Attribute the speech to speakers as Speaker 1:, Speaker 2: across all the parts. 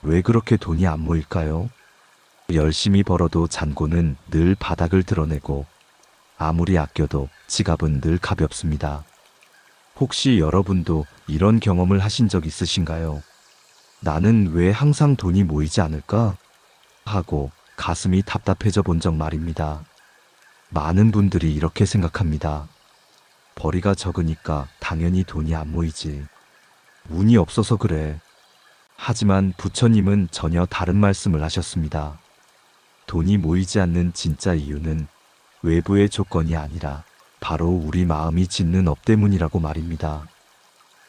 Speaker 1: 왜 그렇게 돈이 안 모일까요? 열심히 벌어도 잔고는 늘 바닥을 드러내고 아무리 아껴도 지갑은 늘 가볍습니다. 혹시 여러분도 이런 경험을 하신 적 있으신가요? 나는 왜 항상 돈이 모이지 않을까? 하고 가슴이 답답해져 본 적 말입니다. 많은 분들이 이렇게 생각합니다. 벌이가 적으니까 당연히 돈이 안 모이지. 운이 없어서 그래. 하지만 부처님은 전혀 다른 말씀을 하셨습니다. 돈이 모이지 않는 진짜 이유는 외부의 조건이 아니라 바로 우리 마음이 짓는 업 때문이라고 말입니다.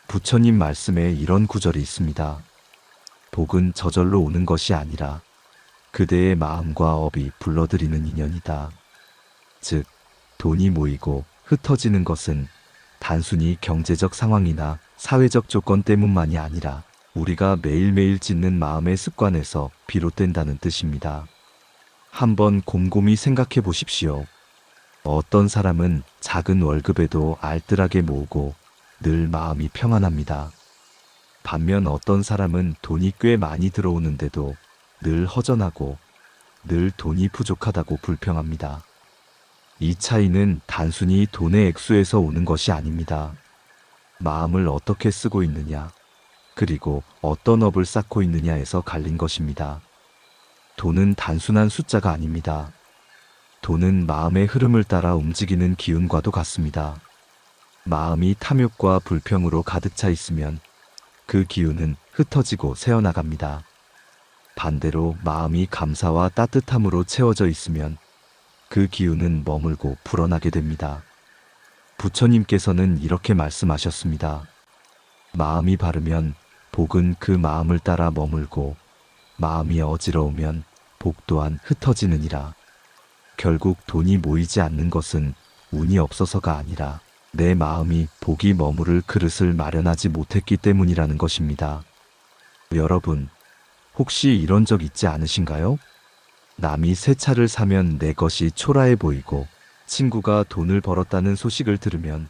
Speaker 1: 부처님 말씀에 이런 구절이 있습니다. 복은 저절로 오는 것이 아니라 그대의 마음과 업이 불러들이는 인연이다. 즉, 돈이 모이고 흩어지는 것은 단순히 경제적 상황이나 사회적 조건 때문만이 아니라 우리가 매일매일 짓는 마음의 습관에서 비롯된다는 뜻입니다. 한번 곰곰이 생각해 보십시오. 어떤 사람은 작은 월급에도 알뜰하게 모으고 늘 마음이 평안합니다. 반면 어떤 사람은 돈이 꽤 많이 들어오는데도 늘 허전하고 늘 돈이 부족하다고 불평합니다. 이 차이는 단순히 돈의 액수에서 오는 것이 아닙니다. 마음을 어떻게 쓰고 있느냐, 그리고 어떤 업을 쌓고 있느냐에서 갈린 것입니다. 돈은 단순한 숫자가 아닙니다. 돈은 마음의 흐름을 따라 움직이는 기운과도 같습니다. 마음이 탐욕과 불평으로 가득 차 있으면 그 기운은 흩어지고 새어나갑니다. 반대로 마음이 감사와 따뜻함으로 채워져 있으면 그 기운은 머물고 불어나게 됩니다. 부처님께서는 이렇게 말씀하셨습니다. 마음이 바르면 복은 그 마음을 따라 머물고 마음이 어지러우면 복 또한 흩어지느니라. 결국 돈이 모이지 않는 것은 운이 없어서가 아니라 내 마음이 복이 머무를 그릇을 마련하지 못했기 때문이라는 것입니다. 여러분, 혹시 이런 적 있지 않으신가요? 남이 새 차를 사면 내 것이 초라해 보이고 친구가 돈을 벌었다는 소식을 들으면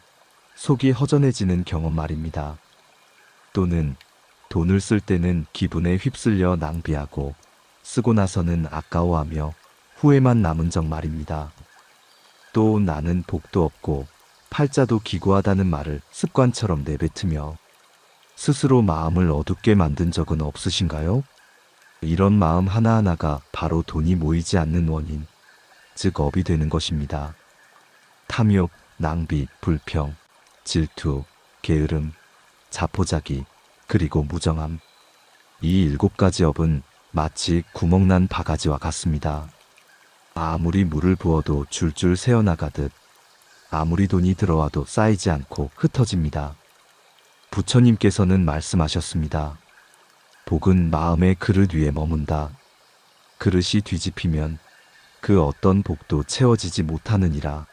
Speaker 1: 속이 허전해지는 경험 말입니다. 또는 돈을 쓸 때는 기분에 휩쓸려 낭비하고 쓰고 나서는 아까워하며 후회만 남은 적 말입니다. 또 나는 복도 없고 팔자도 기구하다는 말을 습관처럼 내뱉으며 스스로 마음을 어둡게 만든 적은 없으신가요? 이런 마음 하나하나가 바로 돈이 모이지 않는 원인, 즉 업이 되는 것입니다. 탐욕, 낭비, 불평, 질투, 게으름, 자포자기, 그리고 무정함. 이 7가지 업은 마치 구멍난 바가지와 같습니다. 아무리 물을 부어도 줄줄 새어나가듯 아무리 돈이 들어와도 쌓이지 않고 흩어집니다. 부처님께서는 말씀하셨습니다. 복은 마음의 그릇 위에 머문다. 그릇이 뒤집히면 그 어떤 복도 채워지지 못하느니라.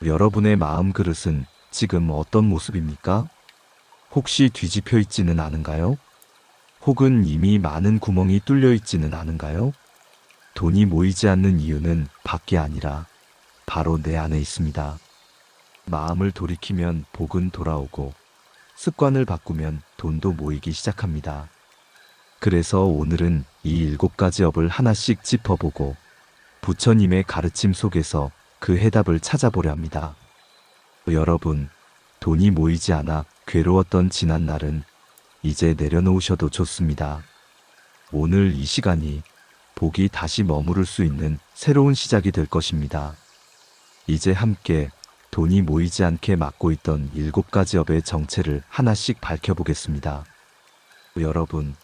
Speaker 1: 여러분의 마음 그릇은 지금 어떤 모습입니까? 혹시 뒤집혀 있지는 않은가요? 혹은 이미 많은 구멍이 뚫려 있지는 않은가요? 돈이 모이지 않는 이유는 밖에 아니라 바로 내 안에 있습니다. 마음을 돌이키면 복은 돌아오고 습관을 바꾸면 돈도 모이기 시작합니다. 그래서 오늘은 이 7가지 업을 하나씩 짚어보고 부처님의 가르침 속에서 그 해답을 찾아보려 합니다. 여러분, 돈이 모이지 않아 괴로웠던 지난 날은 이제 내려놓으셔도 좋습니다. 오늘 이 시간이 복이 다시 머무를 수 있는 새로운 시작이 될 것입니다. 이제 함께 돈이 모이지 않게 막고 있던 7가지 업의 정체를 하나씩 밝혀보겠습니다. 여러분,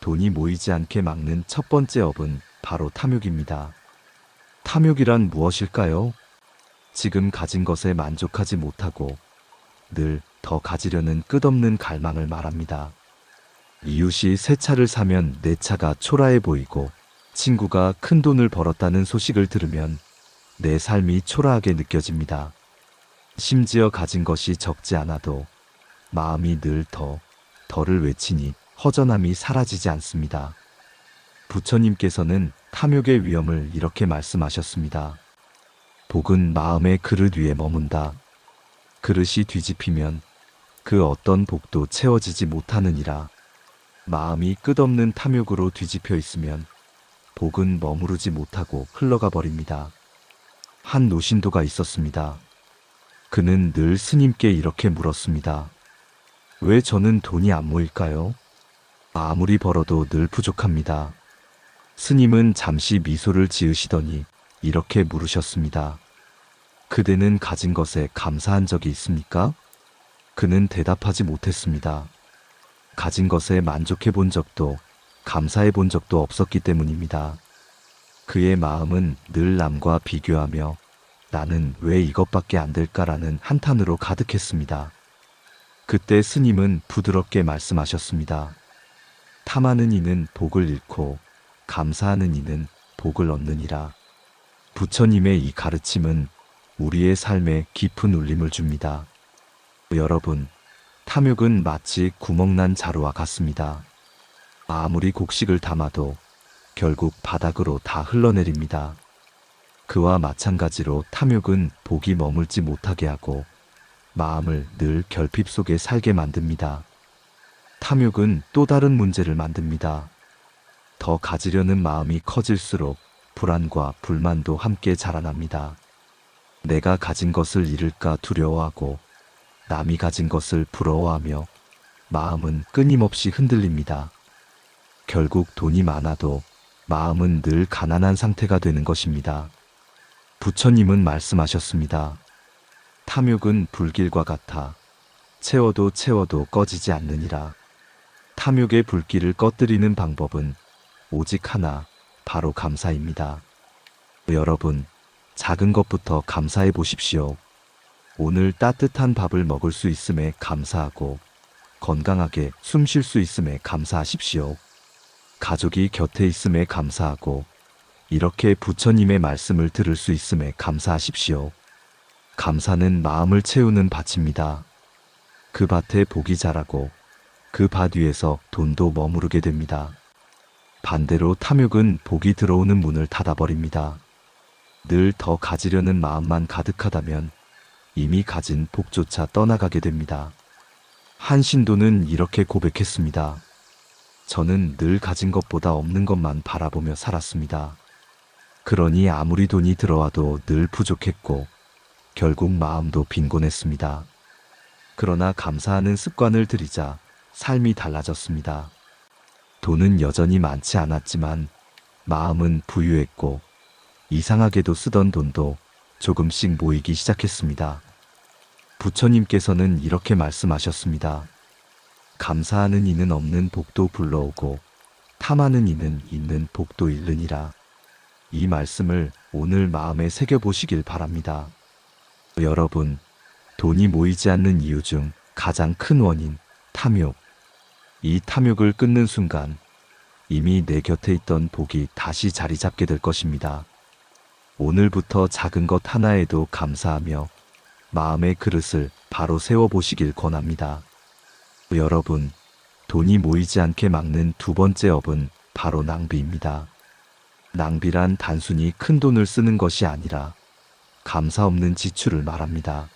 Speaker 1: 돈이 모이지 않게 막는 첫 번째 업은 바로 탐욕입니다. 탐욕이란 무엇일까요? 지금 가진 것에 만족하지 못하고 늘 더 가지려는 끝없는 갈망을 말합니다. 이웃이 새 차를 사면 내 차가 초라해 보이고 친구가 큰 돈을 벌었다는 소식을 들으면 내 삶이 초라하게 느껴집니다. 심지어 가진 것이 적지 않아도 마음이 늘 더를 외치니 허전함이 사라지지 않습니다. 부처님께서는 탐욕의 위험을 이렇게 말씀하셨습니다. 복은 마음의 그릇 위에 머문다. 그릇이 뒤집히면 그 어떤 복도 채워지지 못하느니라. 마음이 끝없는 탐욕으로 뒤집혀 있으면 복은 머무르지 못하고 흘러가 버립니다. 한 노신도가 있었습니다. 그는 늘 스님께 이렇게 물었습니다. 왜 저는 돈이 안 모일까요? 아무리 벌어도 늘 부족합니다. 스님은 잠시 미소를 지으시더니 이렇게 물으셨습니다. 그대는 가진 것에 감사한 적이 있습니까? 그는 대답하지 못했습니다. 가진 것에 만족해 본 적도 감사해 본 적도 없었기 때문입니다. 그의 마음은 늘 남과 비교하며 나는 왜 이것밖에 안 될까라는 한탄으로 가득했습니다. 그때 스님은 부드럽게 말씀하셨습니다. 탐하는 이는 복을 잃고 감사하는 이는 복을 얻느니라. 부처님의 이 가르침은 우리의 삶에 깊은 울림을 줍니다. 여러분, 탐욕은 마치 구멍난 자루와 같습니다. 아무리 곡식을 담아도 결국 바닥으로 다 흘러내립니다. 그와 마찬가지로 탐욕은 복이 머물지 못하게 하고 마음을 늘 결핍 속에 살게 만듭니다. 탐욕은 또 다른 문제를 만듭니다. 더 가지려는 마음이 커질수록 불안과 불만도 함께 자라납니다. 내가 가진 것을 잃을까 두려워하고 남이 가진 것을 부러워하며 마음은 끊임없이 흔들립니다. 결국 돈이 많아도 마음은 늘 가난한 상태가 되는 것입니다. 부처님은 말씀하셨습니다. 탐욕은 불길과 같아 채워도 채워도 꺼지지 않느니라. 탐욕의 불길을 꺼뜨리는 방법은 오직 하나, 바로 감사입니다. 여러분, 작은 것부터 감사해 보십시오. 오늘 따뜻한 밥을 먹을 수 있음에 감사하고 건강하게 숨 쉴 수 있음에 감사하십시오. 가족이 곁에 있음에 감사하고 이렇게 부처님의 말씀을 들을 수 있음에 감사하십시오. 감사는 마음을 채우는 밭입니다. 그 밭에 복이 자라고 그 밭 위에서 돈도 머무르게 됩니다. 반대로 탐욕은 복이 들어오는 문을 닫아버립니다. 늘 더 가지려는 마음만 가득하다면 이미 가진 복조차 떠나가게 됩니다. 한 신도는 이렇게 고백했습니다. 저는 늘 가진 것보다 없는 것만 바라보며 살았습니다. 그러니 아무리 돈이 들어와도 늘 부족했고 결국 마음도 빈곤했습니다. 그러나 감사하는 습관을 들이자 삶이 달라졌습니다. 돈은 여전히 많지 않았지만 마음은 부유했고 이상하게도 쓰던 돈도 조금씩 모이기 시작했습니다. 부처님께서는 이렇게 말씀하셨습니다. 감사하는 이는 없는 복도 불러오고 탐하는 이는 있는 복도 잃느니라. 이 말씀을 오늘 마음에 새겨보시길 바랍니다. 여러분, 돈이 모이지 않는 이유 중 가장 큰 원인, 탐욕. 이 탐욕을 끊는 순간 이미 내 곁에 있던 복이 다시 자리 잡게 될 것입니다. 오늘부터 작은 것 하나에도 감사하며 마음의 그릇을 바로 세워보시길 권합니다. 여러분, 돈이 모이지 않게 막는 두 번째 업은 바로 낭비입니다. 낭비란 단순히 큰 돈을 쓰는 것이 아니라 감사 없는 지출을 말합니다.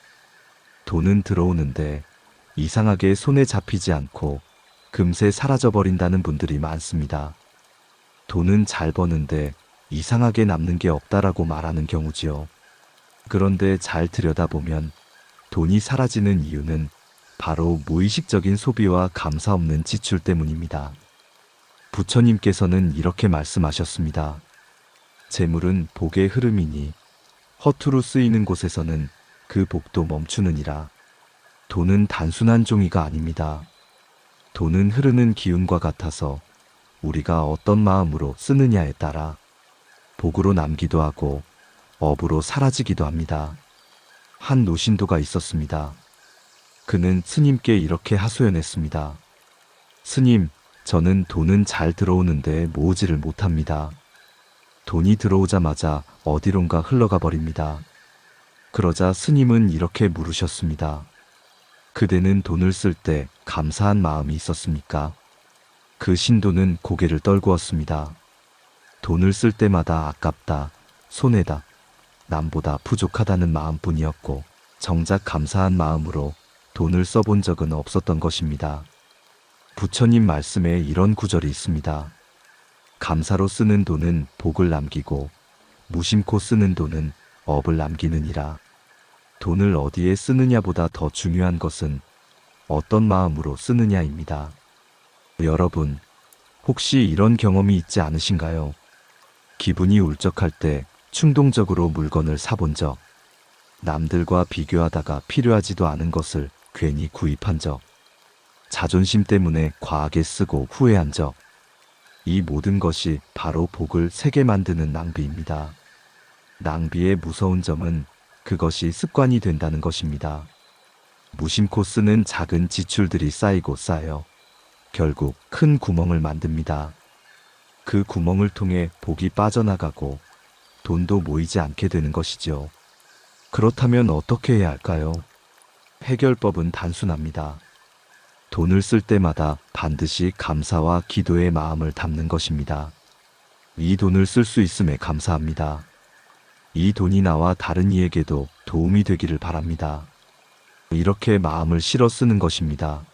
Speaker 1: 돈은 들어오는데 이상하게 손에 잡히지 않고 금세 사라져버린다는 분들이 많습니다. 돈은 잘 버는데 이상하게 남는 게 없다라고 말하는 경우지요. 그런데 잘 들여다보면 돈이 사라지는 이유는 바로 무의식적인 소비와 감사 없는 지출 때문입니다. 부처님께서는 이렇게 말씀하셨습니다. 재물은 복의 흐름이니 허투루 쓰이는 곳에서는 그 복도 멈추느니라. 돈은 단순한 종이가 아닙니다. 돈은 흐르는 기운과 같아서 우리가 어떤 마음으로 쓰느냐에 따라 복으로 남기도 하고 업으로 사라지기도 합니다. 한 노신도가 있었습니다. 그는 스님께 이렇게 하소연했습니다. 스님, 저는 돈은 잘 들어오는데 모으지를 못합니다. 돈이 들어오자마자 어디론가 흘러가 버립니다. 그러자 스님은 이렇게 물으셨습니다. 그대는 돈을 쓸 때 감사한 마음이 있었습니까? 그 신도는 고개를 떨구었습니다. 돈을 쓸 때마다 아깝다, 손해다, 남보다 부족하다는 마음뿐이었고 정작 감사한 마음으로 돈을 써본 적은 없었던 것입니다. 부처님 말씀에 이런 구절이 있습니다. 감사로 쓰는 돈은 복을 남기고 무심코 쓰는 돈은 업을 남기느니라. 돈을 어디에 쓰느냐보다 더 중요한 것은 어떤 마음으로 쓰느냐입니다. 여러분, 혹시 이런 경험이 있지 않으신가요? 기분이 울적할 때 충동적으로 물건을 사본 적, 남들과 비교하다가 필요하지도 않은 것을 괜히 구입한 적, 자존심 때문에 과하게 쓰고 후회한 적, 이 모든 것이 바로 복을 세게 만드는 낭비입니다. 낭비의 무서운 점은 그것이 습관이 된다는 것입니다. 무심코 쓰는 작은 지출들이 쌓이고 쌓여 결국 큰 구멍을 만듭니다. 그 구멍을 통해 복이 빠져나가고 돈도 모이지 않게 되는 것이죠. 그렇다면 어떻게 해야 할까요? 해결법은 단순합니다. 돈을 쓸 때마다 반드시 감사와 기도의 마음을 담는 것입니다. 이 돈을 쓸 수 있음에 감사합니다. 이 돈이 나와 다른 이에게도 도움이 되기를 바랍니다. 이렇게 마음을 실어 쓰는 것입니다.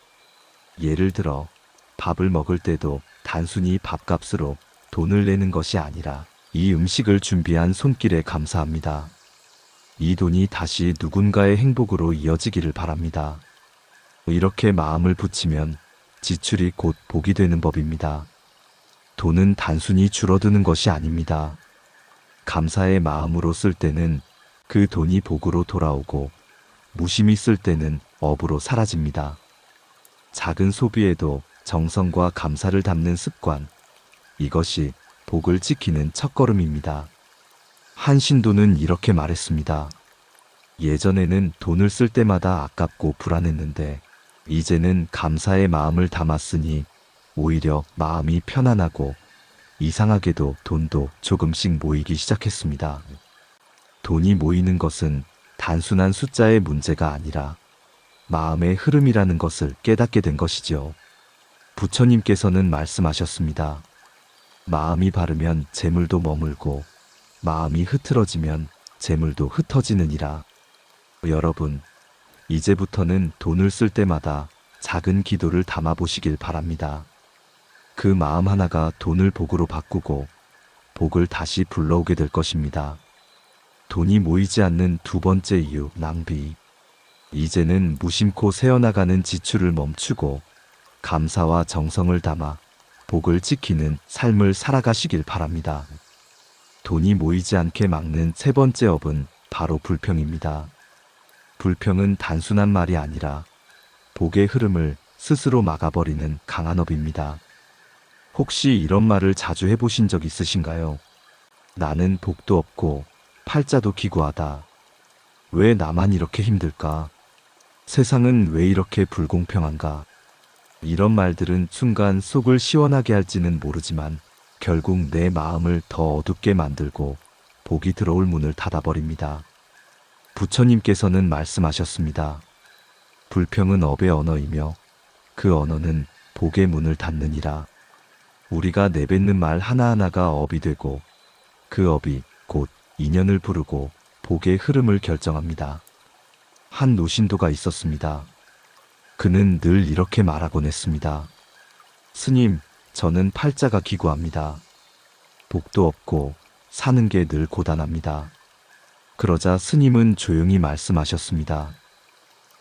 Speaker 1: 예를 들어 밥을 먹을 때도 단순히 밥값으로 돈을 내는 것이 아니라 이 음식을 준비한 손길에 감사합니다. 이 돈이 다시 누군가의 행복으로 이어지기를 바랍니다. 이렇게 마음을 붙이면 지출이 곧 복이 되는 법입니다. 돈은 단순히 줄어드는 것이 아닙니다. 감사의 마음으로 쓸 때는 그 돈이 복으로 돌아오고 무심히 쓸 때는 업으로 사라집니다. 작은 소비에도 정성과 감사를 담는 습관, 이것이 복을 지키는 첫걸음입니다. 한 신도는 이렇게 말했습니다. 예전에는 돈을 쓸 때마다 아깝고 불안했는데 이제는 감사의 마음을 담았으니 오히려 마음이 편안하고 이상하게도 돈도 조금씩 모이기 시작했습니다. 돈이 모이는 것은 단순한 숫자의 문제가 아니라 마음의 흐름이라는 것을 깨닫게 된 것이죠. 부처님께서는 말씀하셨습니다. 마음이 바르면 재물도 머물고 마음이 흐트러지면 재물도 흩어지느니라. 여러분, 이제부터는 돈을 쓸 때마다 작은 기도를 담아 보시길 바랍니다. 그 마음 하나가 돈을 복으로 바꾸고 복을 다시 불러오게 될 것입니다. 돈이 모이지 않는 두 번째 이유, 낭비. 이제는 무심코 새어나가는 지출을 멈추고 감사와 정성을 담아 복을 지키는 삶을 살아가시길 바랍니다. 돈이 모이지 않게 막는 세 번째 업은 바로 불평입니다. 불평은 단순한 말이 아니라 복의 흐름을 스스로 막아버리는 강한 업입니다. 혹시 이런 말을 자주 해보신 적 있으신가요? 나는 복도 없고 팔자도 기구하다. 왜 나만 이렇게 힘들까? 세상은 왜 이렇게 불공평한가? 이런 말들은 순간 속을 시원하게 할지는 모르지만 결국 내 마음을 더 어둡게 만들고 복이 들어올 문을 닫아버립니다. 부처님께서는 말씀하셨습니다. 불평은 업의 언어이며 그 언어는 복의 문을 닫느니라. 우리가 내뱉는 말 하나하나가 업이 되고 그 업이 곧 인연을 부르고 복의 흐름을 결정합니다. 한 노신도가 있었습니다. 그는 늘 이렇게 말하곤 했습니다. 스님, 저는 팔자가 기구합니다. 복도 없고 사는 게 늘 고단합니다. 그러자 스님은 조용히 말씀하셨습니다.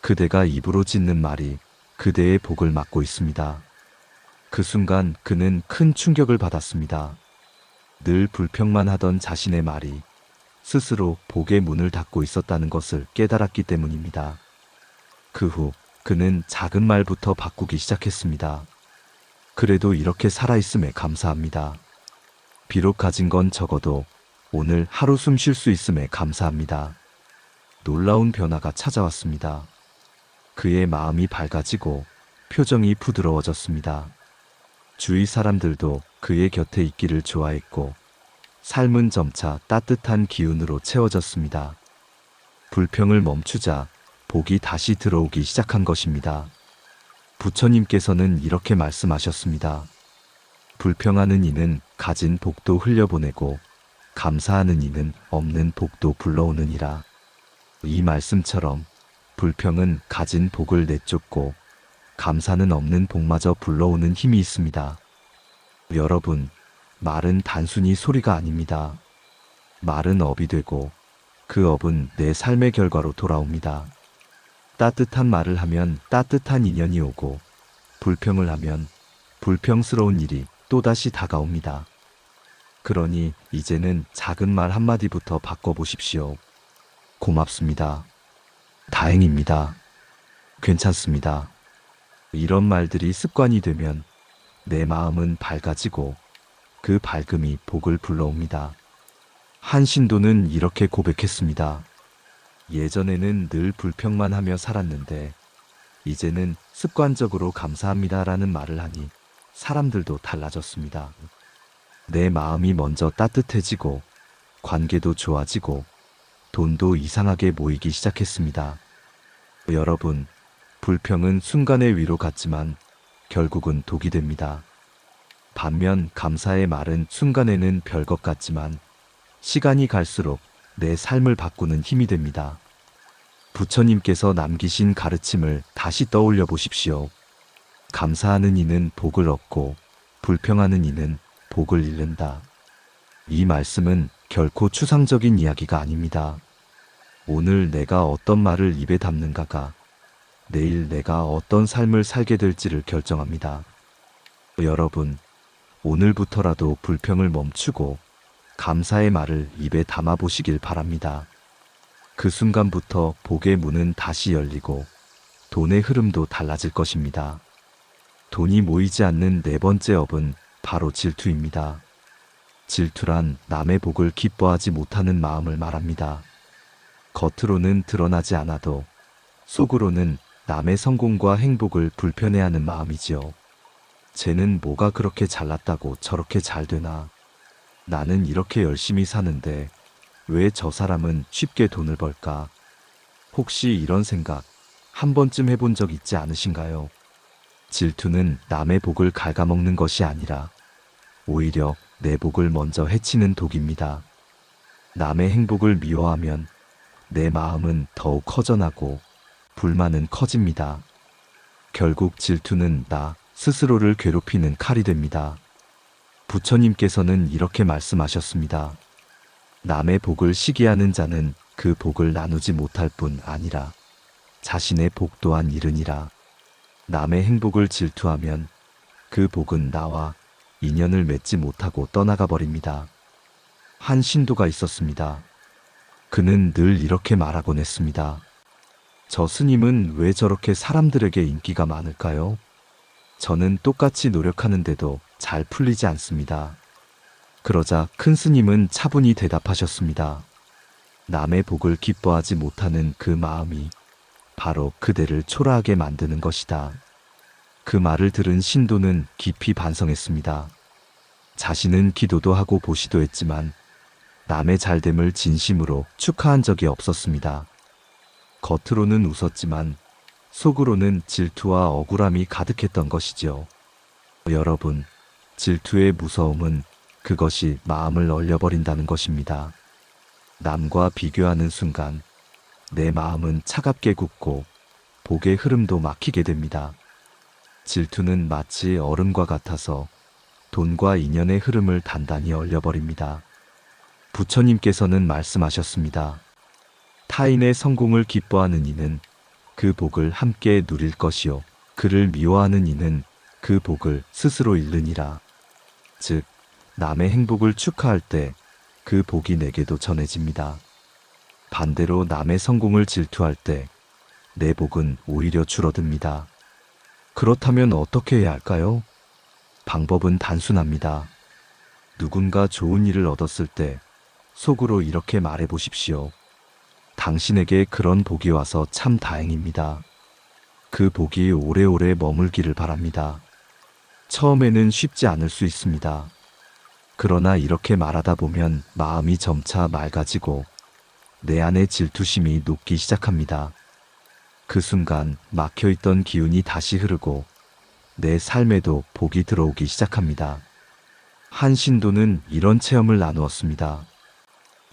Speaker 1: 그대가 입으로 짓는 말이 그대의 복을 막고 있습니다. 그 순간 그는 큰 충격을 받았습니다. 늘 불평만 하던 자신의 말이 스스로 복의 문을 닫고 있었다는 것을 깨달았기 때문입니다. 그 후 그는 작은 말부터 바꾸기 시작했습니다. 그래도 이렇게 살아있음에 감사합니다. 비록 가진 건 적어도 오늘 하루 숨 쉴 수 있음에 감사합니다. 놀라운 변화가 찾아왔습니다. 그의 마음이 밝아지고 표정이 부드러워졌습니다. 주위 사람들도 그의 곁에 있기를 좋아했고 삶은 점차 따뜻한 기운으로 채워졌습니다. 불평을 멈추자 복이 다시 들어오기 시작한 것입니다. 부처님께서는 이렇게 말씀하셨습니다. 불평하는 이는 가진 복도 흘려보내고 감사하는 이는 없는 복도 불러오느니라. 이 말씀처럼 불평은 가진 복을 내쫓고 감사는 없는 복마저 불러오는 힘이 있습니다. 여러분, 말은 단순히 소리가 아닙니다. 말은 업이 되고 그 업은 내 삶의 결과로 돌아옵니다. 따뜻한 말을 하면 따뜻한 인연이 오고 불평을 하면 불평스러운 일이 또다시 다가옵니다. 그러니 이제는 작은 말 한마디부터 바꿔보십시오. 고맙습니다. 다행입니다. 괜찮습니다. 이런 말들이 습관이 되면 내 마음은 밝아지고 그 밝음이 복을 불러옵니다. 한 신도는 이렇게 고백했습니다. 예전에는 늘 불평만 하며 살았는데 이제는 습관적으로 감사합니다라는 말을 하니 사람들도 달라졌습니다. 내 마음이 먼저 따뜻해지고 관계도 좋아지고 돈도 이상하게 모이기 시작했습니다. 여러분, 불평은 순간의 위로 같지만 결국은 독이 됩니다. 반면 감사의 말은 순간에는 별것 같지만 시간이 갈수록 내 삶을 바꾸는 힘이 됩니다. 부처님께서 남기신 가르침을 다시 떠올려 보십시오. 감사하는 이는 복을 얻고 불평하는 이는 복을 잃는다. 이 말씀은 결코 추상적인 이야기가 아닙니다. 오늘 내가 어떤 말을 입에 담는가가 내일 내가 어떤 삶을 살게 될지를 결정합니다. 여러분, 오늘부터라도 불평을 멈추고 감사의 말을 입에 담아 보시길 바랍니다. 그 순간부터 복의 문은 다시 열리고 돈의 흐름도 달라질 것입니다. 돈이 모이지 않는 네 번째 업은 바로 질투입니다. 질투란 남의 복을 기뻐하지 못하는 마음을 말합니다. 겉으로는 드러나지 않아도 속으로는 남의 성공과 행복을 불편해하는 마음이지요. 쟤는 뭐가 그렇게 잘났다고 저렇게 잘 되나? 나는 이렇게 열심히 사는데 왜 저 사람은 쉽게 돈을 벌까? 혹시 이런 생각 한 번쯤 해본 적 있지 않으신가요? 질투는 남의 복을 갉아먹는 것이 아니라 오히려 내 복을 먼저 해치는 독입니다. 남의 행복을 미워하면 내 마음은 더욱 허전하고 불만은 커집니다. 결국 질투는 나 스스로를 괴롭히는 칼이 됩니다. 부처님께서는 이렇게 말씀하셨습니다. 남의 복을 시기하는 자는 그 복을 나누지 못할 뿐 아니라 자신의 복 또한 잃으니라. 남의 행복을 질투하면 그 복은 나와 인연을 맺지 못하고 떠나가 버립니다. 한 신도가 있었습니다. 그는 늘 이렇게 말하곤 했습니다. 저 스님은 왜 저렇게 사람들에게 인기가 많을까요? 저는 똑같이 노력하는데도 잘 풀리지 않습니다. 그러자 큰 스님은 차분히 대답하셨습니다. 남의 복을 기뻐하지 못하는 그 마음이 바로 그대를 초라하게 만드는 것이다. 그 말을 들은 신도는 깊이 반성했습니다. 자신은 기도도 하고 보시도 했지만 남의 잘됨을 진심으로 축하한 적이 없었습니다. 겉으로는 웃었지만 속으로는 질투와 억울함이 가득했던 것이지요. 여러분, 질투의 무서움은 그것이 마음을 얼려버린다는 것입니다. 남과 비교하는 순간 내 마음은 차갑게 굳고 복의 흐름도 막히게 됩니다. 질투는 마치 얼음과 같아서 돈과 인연의 흐름을 단단히 얼려버립니다. 부처님께서는 말씀하셨습니다. 타인의 성공을 기뻐하는 이는 그 복을 함께 누릴 것이요 그를 미워하는 이는 그 복을 스스로 잃느니라. 즉, 남의 행복을 축하할 때 그 복이 내게도 전해집니다. 반대로 남의 성공을 질투할 때 내 복은 오히려 줄어듭니다. 그렇다면 어떻게 해야 할까요? 방법은 단순합니다. 누군가 좋은 일을 얻었을 때 속으로 이렇게 말해 보십시오. 당신에게 그런 복이 와서 참 다행입니다. 그 복이 오래오래 머물기를 바랍니다. 처음에는 쉽지 않을 수 있습니다. 그러나 이렇게 말하다 보면 마음이 점차 맑아지고 내 안의 질투심이 녹기 시작합니다. 그 순간 막혀있던 기운이 다시 흐르고 내 삶에도 복이 들어오기 시작합니다. 한 신도는 이런 체험을 나누었습니다.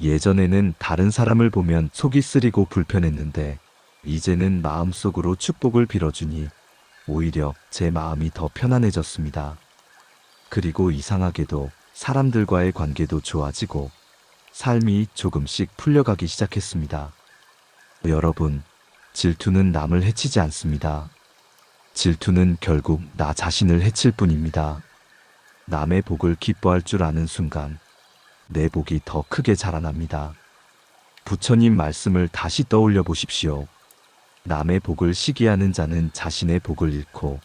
Speaker 1: 예전에는 다른 사람을 보면 속이 쓰리고 불편했는데 이제는 마음속으로 축복을 빌어주니 오히려 제 마음이 더 편안해졌습니다. 그리고 이상하게도 사람들과의 관계도 좋아지고 삶이 조금씩 풀려가기 시작했습니다. 여러분, 질투는 남을 해치지 않습니다. 질투는 결국 나 자신을 해칠 뿐입니다. 남의 복을 기뻐할 줄 아는 순간 내 복이 더 크게 자라납니다. 부처님 말씀을 다시 떠올려 보십시오. 남의 복을 시기하는 자는 자신의 복을 잃고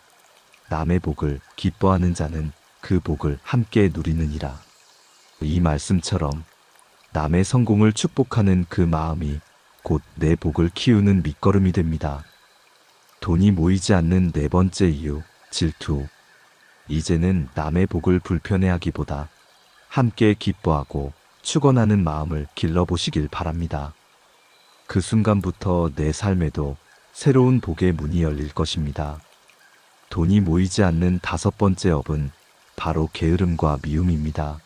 Speaker 1: 남의 복을 기뻐하는 자는 그 복을 함께 누리느니라. 이 말씀처럼 남의 성공을 축복하는 그 마음이 곧 내 복을 키우는 밑거름이 됩니다. 돈이 모이지 않는 네 번째 이유, 질투. 이제는 남의 복을 불편해하기보다 함께 기뻐하고 축원하는 마음을 길러보시길 바랍니다. 그 순간부터 내 삶에도 새로운 복의 문이 열릴 것입니다. 돈이 모이지 않는 다섯 번째 업은 바로 게으름과 미움입니다.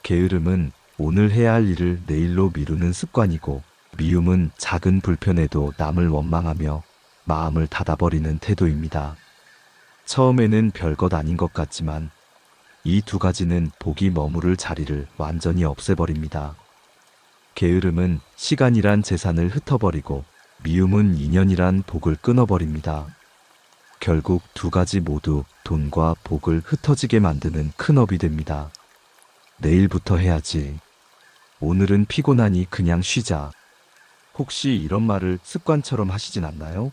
Speaker 1: 게으름은 오늘 해야 할 일을 내일로 미루는 습관이고, 미움은 작은 불편에도 남을 원망하며 마음을 닫아버리는 태도입니다. 처음에는 별것 아닌 것 같지만 이 두 가지는 복이 머무를 자리를 완전히 없애버립니다. 게으름은 시간이란 재산을 흩어버리고 미움은 인연이란 복을 끊어버립니다. 결국 두 가지 모두 돈과 복을 흩어지게 만드는 큰 업이 됩니다. 내일부터 해야지. 오늘은 피곤하니 그냥 쉬자. 혹시 이런 말을 습관처럼 하시진 않나요?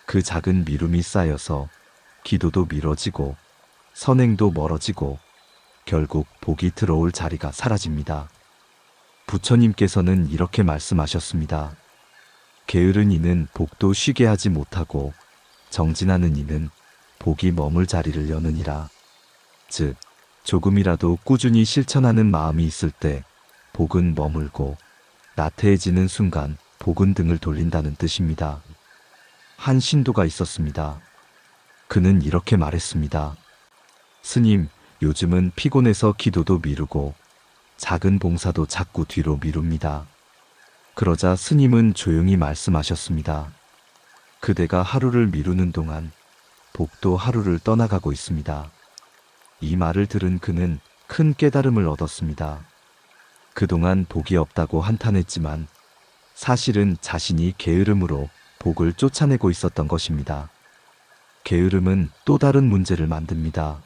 Speaker 1: 그 작은 미움이 쌓여서 기도도 미뤄지고 선행도 멀어지고 결국 복이 들어올 자리가 사라집니다. 부처님께서는 이렇게 말씀하셨습니다. 게으른 이는 복도 쉬게 하지 못하고 정진하는 이는 복이 머물 자리를 여느니라. 즉, 조금이라도 꾸준히 실천하는 마음이 있을 때 복은 머물고 나태해지는 순간 복은 등을 돌린다는 뜻입니다. 한 신도가 있었습니다. 그는 이렇게 말했습니다. 스님, 요즘은 피곤해서 기도도 미루고 작은 봉사도 자꾸 뒤로 미룹니다. 그러자 스님은 조용히 말씀하셨습니다. 그대가 하루를 미루는 동안 복도 하루를 떠나가고 있습니다. 이 말을 들은 그는 큰 깨달음을 얻었습니다. 그동안 복이 없다고 한탄했지만 사실은 자신이 게으름으로 복을 쫓아내고 있었던 것입니다. 게으름은 또 다른 문제를 만듭니다.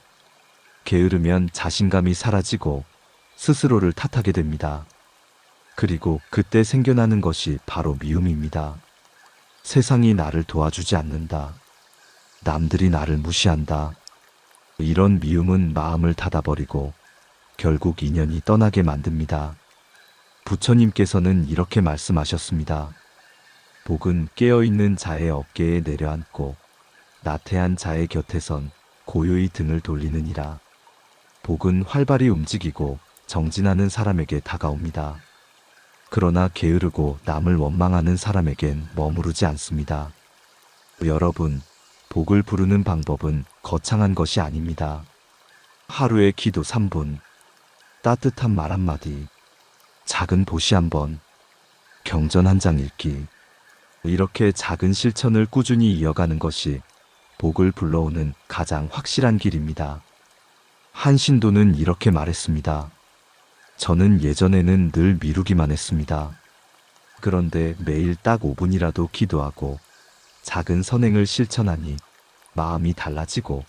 Speaker 1: 게으르면 자신감이 사라지고 스스로를 탓하게 됩니다. 그리고 그때 생겨나는 것이 바로 미움입니다. 세상이 나를 도와주지 않는다. 남들이 나를 무시한다. 이런 미움은 마음을 닫아버리고 결국 인연이 떠나게 만듭니다. 부처님께서는 이렇게 말씀하셨습니다. 복은 깨어있는 자의 어깨에 내려앉고 나태한 자의 곁에선 고요히 등을 돌리느니라. 복은 활발히 움직이고 정진하는 사람에게 다가옵니다. 그러나 게으르고 남을 원망하는 사람에겐 머무르지 않습니다. 여러분, 복을 부르는 방법은 거창한 것이 아닙니다. 하루에 기도 3분, 따뜻한 말 한마디, 작은 보시 한번, 경전 한 장 읽기. 이렇게 작은 실천을 꾸준히 이어가는 것이 복을 불러오는 가장 확실한 길입니다. 한 신도는 이렇게 말했습니다. 저는 예전에는 늘 미루기만 했습니다. 그런데 매일 딱 5분이라도 기도하고 작은 선행을 실천하니 마음이 달라지고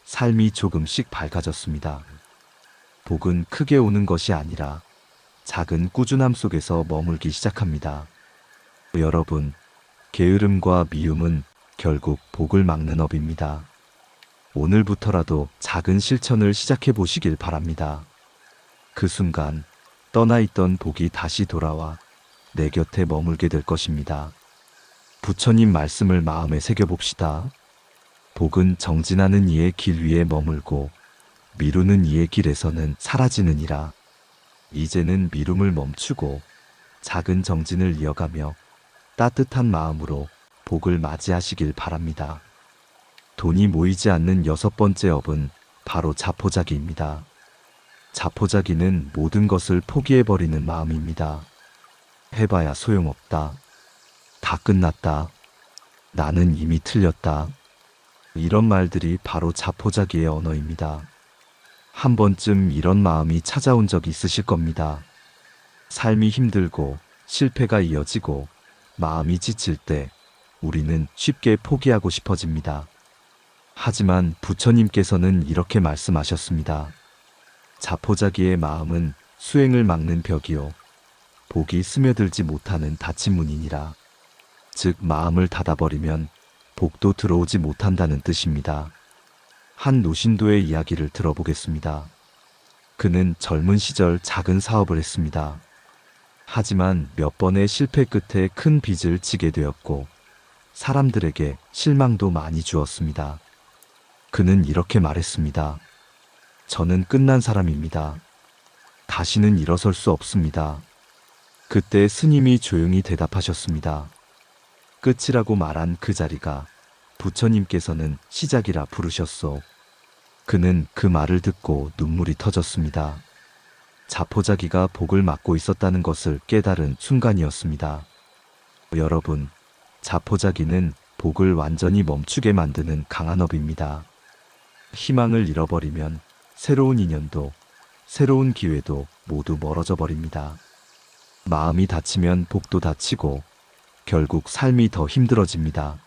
Speaker 1: 삶이 조금씩 밝아졌습니다. 복은 크게 오는 것이 아니라 작은 꾸준함 속에서 머물기 시작합니다. 여러분, 게으름과 미움은 결국 복을 막는 업입니다. 오늘부터라도 작은 실천을 시작해 보시길 바랍니다. 그 순간 떠나 있던 복이 다시 돌아와 내 곁에 머물게 될 것입니다. 부처님 말씀을 마음에 새겨봅시다. 복은 정진하는 이의 길 위에 머물고 미루는 이의 길에서는 사라지느니라. 이제는 미움을 멈추고 작은 정진을 이어가며 따뜻한 마음으로 복을 맞이하시길 바랍니다. 돈이 모이지 않는 여섯 번째 업은 바로 자포자기입니다. 자포자기는 모든 것을 포기해버리는 마음입니다. 해봐야 소용없다. 다 끝났다. 나는 이미 틀렸다. 이런 말들이 바로 자포자기의 언어입니다. 한 번쯤 이런 마음이 찾아온 적 있으실 겁니다. 삶이 힘들고 실패가 이어지고 마음이 지칠 때 우리는 쉽게 포기하고 싶어집니다. 하지만 부처님께서는 이렇게 말씀하셨습니다. 자포자기의 마음은 수행을 막는 벽이요 복이 스며들지 못하는 닫힌 문이니라. 즉 마음을 닫아버리면 복도 들어오지 못한다는 뜻입니다. 한 노신도의 이야기를 들어보겠습니다. 그는 젊은 시절 작은 사업을 했습니다. 하지만 몇 번의 실패 끝에 큰 빚을 지게 되었고 사람들에게 실망도 많이 주었습니다. 그는 이렇게 말했습니다. 저는 끝난 사람입니다. 다시는 일어설 수 없습니다. 그때 스님이 조용히 대답하셨습니다. 끝이라고 말한 그 자리가 부처님께서는 시작이라 부르셨소. 그는 그 말을 듣고 눈물이 터졌습니다. 자포자기가 복을 막고 있었다는 것을 깨달은 순간이었습니다. 여러분, 자포자기는 복을 완전히 멈추게 만드는 강한 업입니다. 희망을 잃어버리면 새로운 인연도, 새로운 기회도 모두 멀어져 버립니다. 마음이 닫히면 복도 닫히고 결국 삶이 더 힘들어집니다.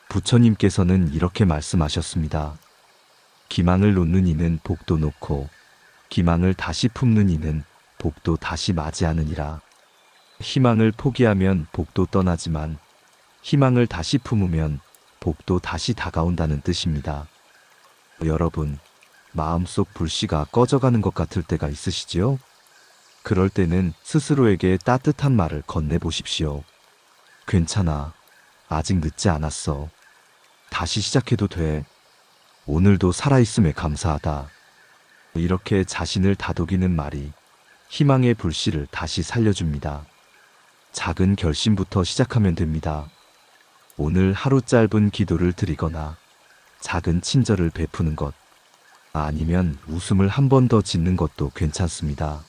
Speaker 1: 부처님께서는 이렇게 말씀하셨습니다. 기망을 놓는 이는 복도 놓고 기망을 다시 품는 이는 복도 다시 맞이하느니라. 희망을 포기하면 복도 떠나지만 희망을 다시 품으면 복도 다시 다가온다는 뜻입니다. 여러분, 마음속 불씨가 꺼져가는 것 같을 때가 있으시지요? 그럴 때는 스스로에게 따뜻한 말을 건네보십시오. 괜찮아. 아직 늦지 않았어. 다시 시작해도 돼. 오늘도 살아있음에 감사하다. 이렇게 자신을 다독이는 말이 희망의 불씨를 다시 살려줍니다. 작은 결심부터 시작하면 됩니다. 오늘 하루 짧은 기도를 드리거나 작은 친절을 베푸는 것, 아니면 웃음을 한 번 더 짓는 것도 괜찮습니다.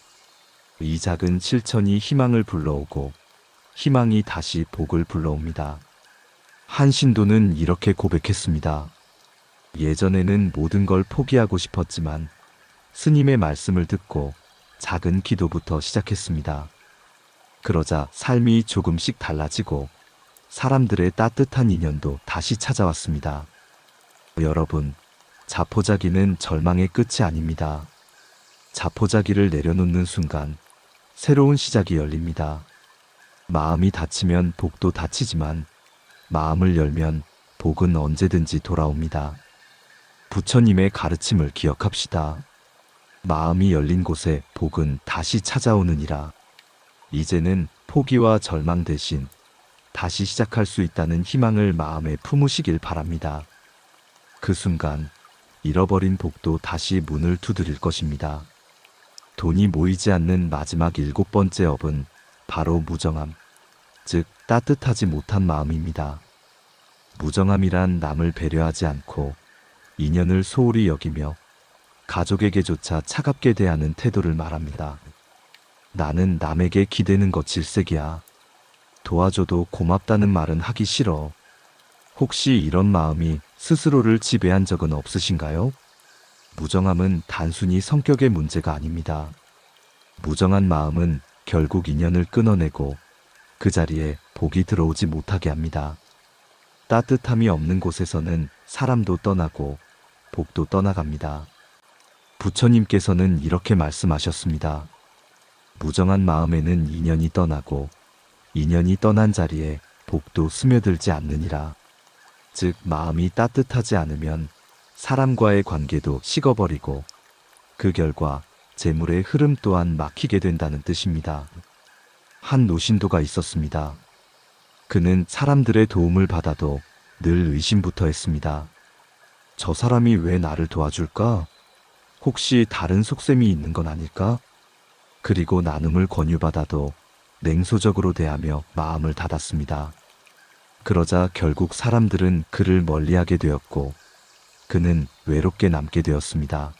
Speaker 1: 이 작은 실천이 희망을 불러오고 희망이 다시 복을 불러옵니다. 한 신도는 이렇게 고백했습니다. 예전에는 모든 걸 포기하고 싶었지만 스님의 말씀을 듣고 작은 기도부터 시작했습니다. 그러자 삶이 조금씩 달라지고 사람들의 따뜻한 인연도 다시 찾아왔습니다. 여러분, 자포자기는 절망의 끝이 아닙니다. 자포자기를 내려놓는 순간 새로운 시작이 열립니다. 마음이 닫히면 복도 닫히지만 마음을 열면 복은 언제든지 돌아옵니다. 부처님의 가르침을 기억합시다. 마음이 열린 곳에 복은 다시 찾아오느니라. 이제는 포기와 절망 대신 다시 시작할 수 있다는 희망을 마음에 품으시길 바랍니다. 그 순간 잃어버린 복도 다시 문을 두드릴 것입니다. 돈이 모이지 않는 마지막 7번째 업은 바로 무정함, 즉 따뜻하지 못한 마음입니다. 무정함이란 남을 배려하지 않고 인연을 소홀히 여기며 가족에게조차 차갑게 대하는 태도를 말합니다. 나는 남에게 기대는 것 질색이야. 도와줘도 고맙다는 말은 하기 싫어. 혹시 이런 마음이 스스로를 지배한 적은 없으신가요? 무정함은 단순히 성격의 문제가 아닙니다. 무정한 마음은 결국 인연을 끊어내고 그 자리에 복이 들어오지 못하게 합니다. 따뜻함이 없는 곳에서는 사람도 떠나고 복도 떠나갑니다. 부처님께서는 이렇게 말씀하셨습니다. 무정한 마음에는 인연이 떠나고 인연이 떠난 자리에 복도 스며들지 않느니라. 즉 마음이 따뜻하지 않으면 사람과의 관계도 식어버리고 그 결과 재물의 흐름 또한 막히게 된다는 뜻입니다. 한 노신도가 있었습니다. 그는 사람들의 도움을 받아도 늘 의심부터 했습니다. 저 사람이 왜 나를 도와줄까? 혹시 다른 속셈이 있는 건 아닐까? 그리고 나눔을 권유받아도 냉소적으로 대하며 마음을 닫았습니다. 그러자 결국 사람들은 그를 멀리하게 되었고 그는 외롭게 남게 되었습니다.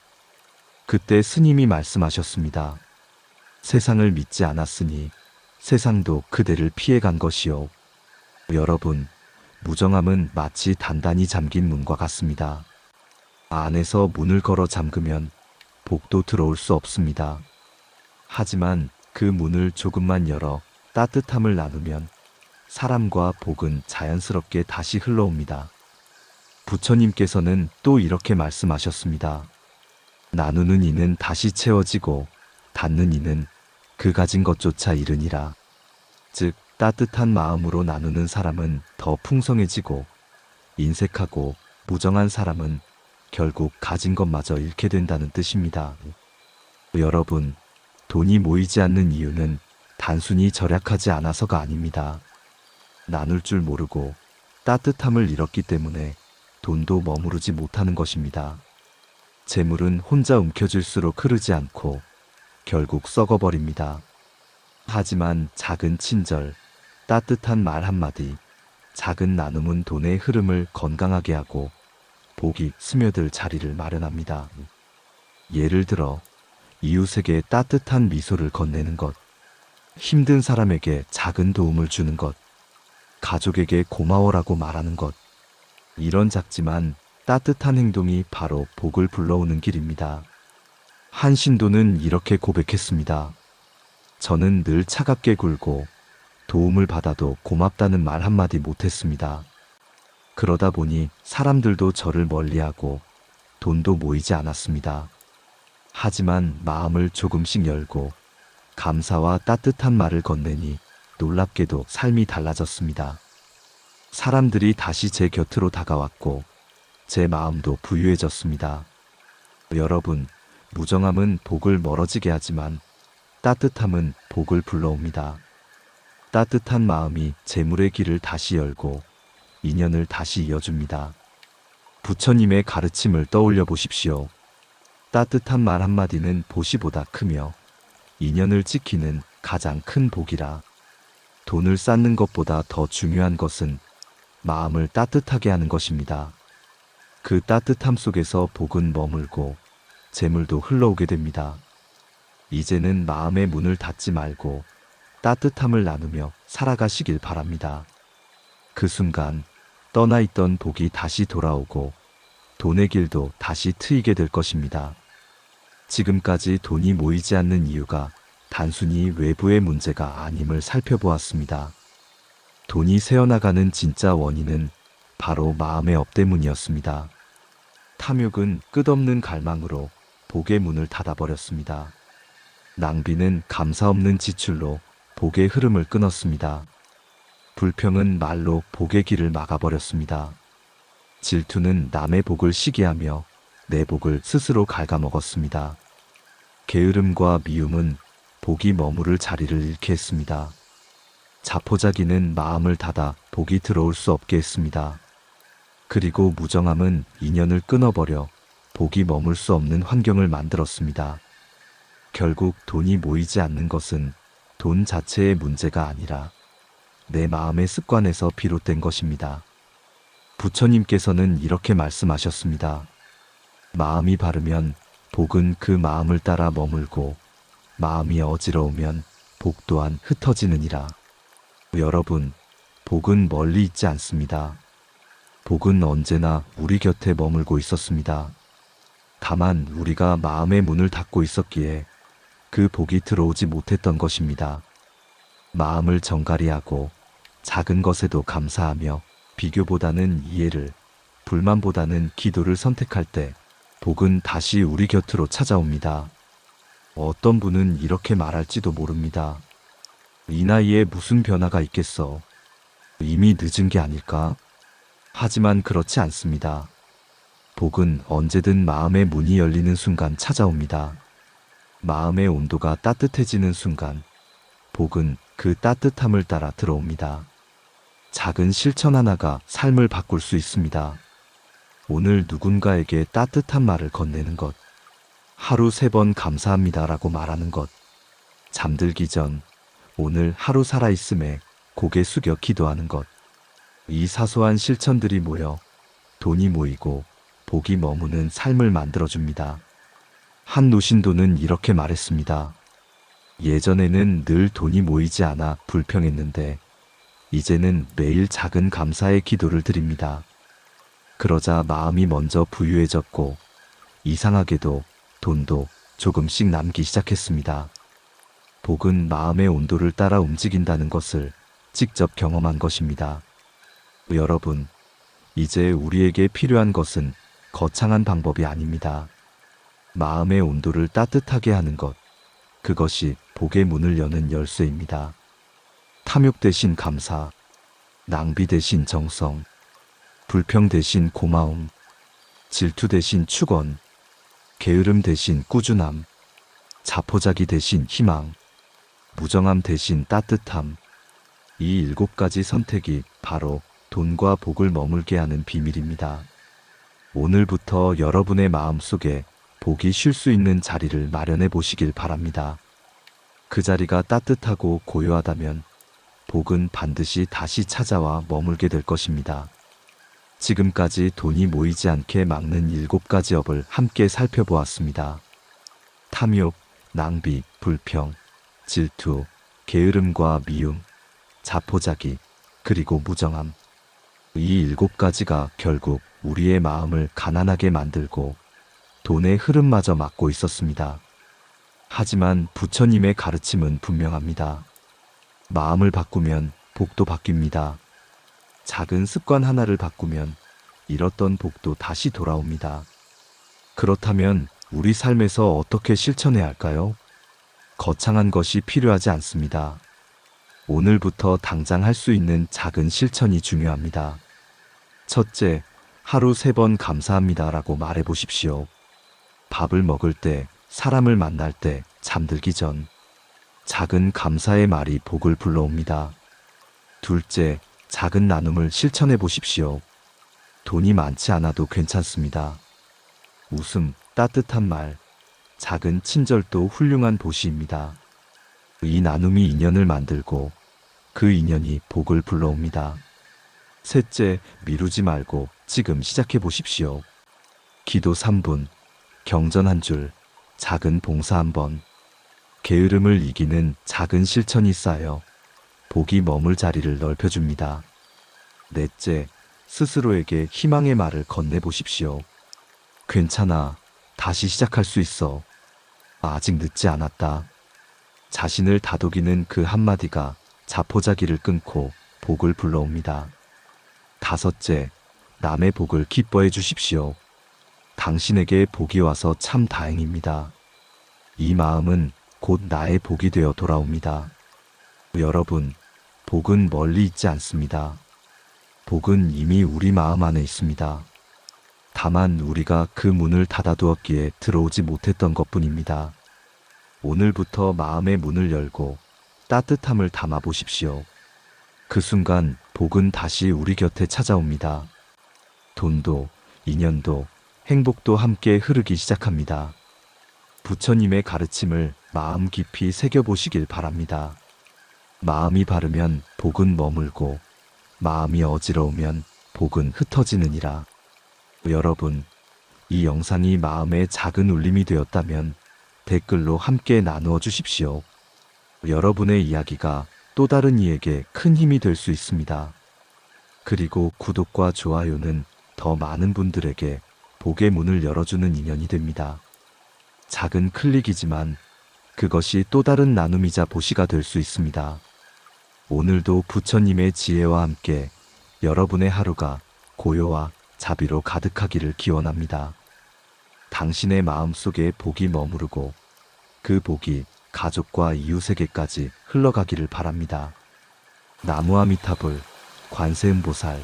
Speaker 1: 그때 스님이 말씀하셨습니다. 세상을 믿지 않았으니 세상도 그대를 피해간 것이요. 여러분, 무정함은 마치 단단히 잠긴 문과 같습니다. 안에서 문을 걸어 잠그면 복도 들어올 수 없습니다. 하지만 그 문을 조금만 열어 따뜻함을 나누면 사람과 복은 자연스럽게 다시 흘러옵니다. 부처님께서는 또 이렇게 말씀하셨습니다. 나누는 이는 다시 채워지고 닫는 이는 그 가진 것조차 잃으니라. 즉 따뜻한 마음으로 나누는 사람은 더 풍성해지고 인색하고 무정한 사람은 결국 가진 것마저 잃게 된다는 뜻입니다. 여러분, 돈이 모이지 않는 이유는 단순히 절약하지 않아서가 아닙니다. 나눌 줄 모르고 따뜻함을 잃었기 때문에 돈도 머무르지 못하는 것입니다. 재물은 혼자 움켜쥘수록 흐르지 않고 결국 썩어버립니다. 하지만 작은 친절, 따뜻한 말 한마디, 작은 나눔은 돈의 흐름을 건강하게 하고 복이 스며들 자리를 마련합니다. 예를 들어 이웃에게 따뜻한 미소를 건네는 것, 힘든 사람에게 작은 도움을 주는 것, 가족에게 고마워라고 말하는 것, 이런 작지만 따뜻한 행동이 바로 복을 불러오는 길입니다. 한 신도는 이렇게 고백했습니다. 저는 늘 차갑게 굴고 도움을 받아도 고맙다는 말 한마디 못했습니다. 그러다 보니 사람들도 저를 멀리하고 돈도 모이지 않았습니다. 하지만 마음을 조금씩 열고 감사와 따뜻한 말을 건네니 놀랍게도 삶이 달라졌습니다. 사람들이 다시 제 곁으로 다가왔고 제 마음도 부유해졌습니다. 여러분, 무정함은 복을 멀어지게 하지만 따뜻함은 복을 불러옵니다. 따뜻한 마음이 재물의 길을 다시 열고 인연을 다시 이어줍니다. 부처님의 가르침을 떠올려 보십시오. 따뜻한 말 한마디는 보시보다 크며 인연을 지키는 가장 큰 복이라. 돈을 쌓는 것보다 더 중요한 것은 마음을 따뜻하게 하는 것입니다. 그 따뜻함 속에서 복은 머물고 재물도 흘러오게 됩니다. 이제는 마음의 문을 닫지 말고 따뜻함을 나누며 살아가시길 바랍니다. 그 순간 떠나 있던 복이 다시 돌아오고 돈의 길도 다시 트이게 될 것입니다. 지금까지 돈이 모이지 않는 이유가 단순히 외부의 문제가 아님을 살펴보았습니다. 돈이 새어나가는 진짜 원인은 바로 마음의 업 때문이었습니다. 탐욕은 끝없는 갈망으로 복의 문을 닫아버렸습니다. 낭비는 감사 없는 지출로 복의 흐름을 끊었습니다. 불평은 말로 복의 길을 막아버렸습니다. 질투는 남의 복을 시기하며 내 복을 스스로 갉아먹었습니다. 게으름과 미움은 복이 머무를 자리를 잃게 했습니다. 자포자기는 마음을 닫아 복이 들어올 수 없게 했습니다. 그리고 무정함은 인연을 끊어버려 복이 머물 수 없는 환경을 만들었습니다. 결국 돈이 모이지 않는 것은 돈 자체의 문제가 아니라 내 마음의 습관에서 비롯된 것입니다. 부처님께서는 이렇게 말씀하셨습니다. 마음이 바르면 복은 그 마음을 따라 머물고 마음이 어지러우면 복 또한 흩어지느니라. 여러분, 복은 멀리 있지 않습니다. 복은 언제나 우리 곁에 머물고 있었습니다. 다만 우리가 마음의 문을 닫고 있었기에 그 복이 들어오지 못했던 것입니다. 마음을 정갈이하고 작은 것에도 감사하며 비교보다는 이해를, 불만보다는 기도를 선택할 때 복은 다시 우리 곁으로 찾아옵니다. 어떤 분은 이렇게 말할지도 모릅니다. 이 나이에 무슨 변화가 있겠어? 이미 늦은 게 아닐까? 하지만 그렇지 않습니다. 복은 언제든 마음의 문이 열리는 순간 찾아옵니다. 마음의 온도가 따뜻해지는 순간 복은 그 따뜻함을 따라 들어옵니다. 작은 실천 하나가 삶을 바꿀 수 있습니다. 오늘 누군가에게 따뜻한 말을 건네는 것, 하루 3번 감사합니다라고 말하는 것, 잠들기 전 오늘 하루 살아있음에 고개 숙여 기도하는 것, 이 사소한 실천들이 모여 돈이 모이고 복이 머무는 삶을 만들어줍니다. 한 노신도는 이렇게 말했습니다. 예전에는 늘 돈이 모이지 않아 불평했는데 이제는 매일 작은 감사의 기도를 드립니다. 그러자 마음이 먼저 부유해졌고 이상하게도 돈도 조금씩 남기 시작했습니다. 복은 마음의 온도를 따라 움직인다는 것을 직접 경험한 것입니다. 여러분, 이제 우리에게 필요한 것은 거창한 방법이 아닙니다. 마음의 온도를 따뜻하게 하는 것, 그것이 복의 문을 여는 열쇠입니다. 탐욕 대신 감사, 낭비 대신 정성, 불평 대신 고마움, 질투 대신 축원, 게으름 대신 꾸준함, 자포자기 대신 희망, 무정함 대신 따뜻함. 이 7가지 선택이 바로 돈과 복을 머물게 하는 비밀입니다. 오늘부터 여러분의 마음속에 복이 쉴 수 있는 자리를 마련해 보시길 바랍니다. 그 자리가 따뜻하고 고요하다면 복은 반드시 다시 찾아와 머물게 될 것입니다. 지금까지 돈이 모이지 않게 막는 7가지 업을 함께 살펴보았습니다. 탐욕, 낭비, 불평, 질투, 게으름과 미움, 자포자기, 그리고 무정함. 이 7가지가 결국 우리의 마음을 가난하게 만들고 돈의 흐름마저 막고 있었습니다. 하지만 부처님의 가르침은 분명합니다. 마음을 바꾸면 복도 바뀝니다. 작은 습관 하나를 바꾸면 잃었던 복도 다시 돌아옵니다. 그렇다면 우리 삶에서 어떻게 실천해야 할까요? 거창한 것이 필요하지 않습니다. 오늘부터 당장 할 수 있는 작은 실천이 중요합니다. 첫째, 하루 3번 감사합니다라고 말해 보십시오. 밥을 먹을 때, 사람을 만날 때, 잠들기 전. 작은 감사의 말이 복을 불러옵니다. 둘째, 작은 나눔을 실천해 보십시오. 돈이 많지 않아도 괜찮습니다. 웃음, 따뜻한 말, 작은 친절도 훌륭한 보시입니다. 이 나눔이 인연을 만들고 그 인연이 복을 불러옵니다. 셋째, 미루지 말고 지금 시작해 보십시오. 기도 3분, 경전 1줄, 작은 봉사 1번. 게으름을 이기는 작은 실천이 쌓여 복이 머물 자리를 넓혀줍니다. 넷째, 스스로에게 희망의 말을 건네보십시오. 괜찮아. 다시 시작할 수 있어. 아직 늦지 않았다. 자신을 다독이는 그 한마디가 자포자기를 끊고 복을 불러옵니다. 다섯째, 남의 복을 기뻐해 주십시오. 당신에게 복이 와서 참 다행입니다. 이 마음은 곧 나의 복이 되어 돌아옵니다. 여러분, 복은 멀리 있지 않습니다. 복은 이미 우리 마음 안에 있습니다. 다만 우리가 그 문을 닫아두었기에 들어오지 못했던 것뿐입니다. 오늘부터 마음의 문을 열고 따뜻함을 담아 보십시오. 그 순간 복은 다시 우리 곁에 찾아옵니다. 돈도, 인연도, 행복도 함께 흐르기 시작합니다. 부처님의 가르침을 마음 깊이 새겨보시길 바랍니다. 마음이 바르면 복은 머물고 마음이 어지러우면 복은 흩어지느니라. 여러분, 이 영상이 마음에 작은 울림이 되었다면 댓글로 함께 나누어 주십시오. 여러분의 이야기가 또 다른 이에게 큰 힘이 될 수 있습니다. 그리고 구독과 좋아요는 더 많은 분들에게 복의 문을 열어주는 인연이 됩니다. 작은 클릭이지만 그것이 또 다른 나눔이자 보시가 될 수 있습니다. 오늘도 부처님의 지혜와 함께 여러분의 하루가 고요와 자비로 가득하기를 기원합니다. 당신의 마음속에 복이 머무르고 그 복이 가족과 이웃에게까지 흘러가기를 바랍니다. 나무아미타불, 관세음보살.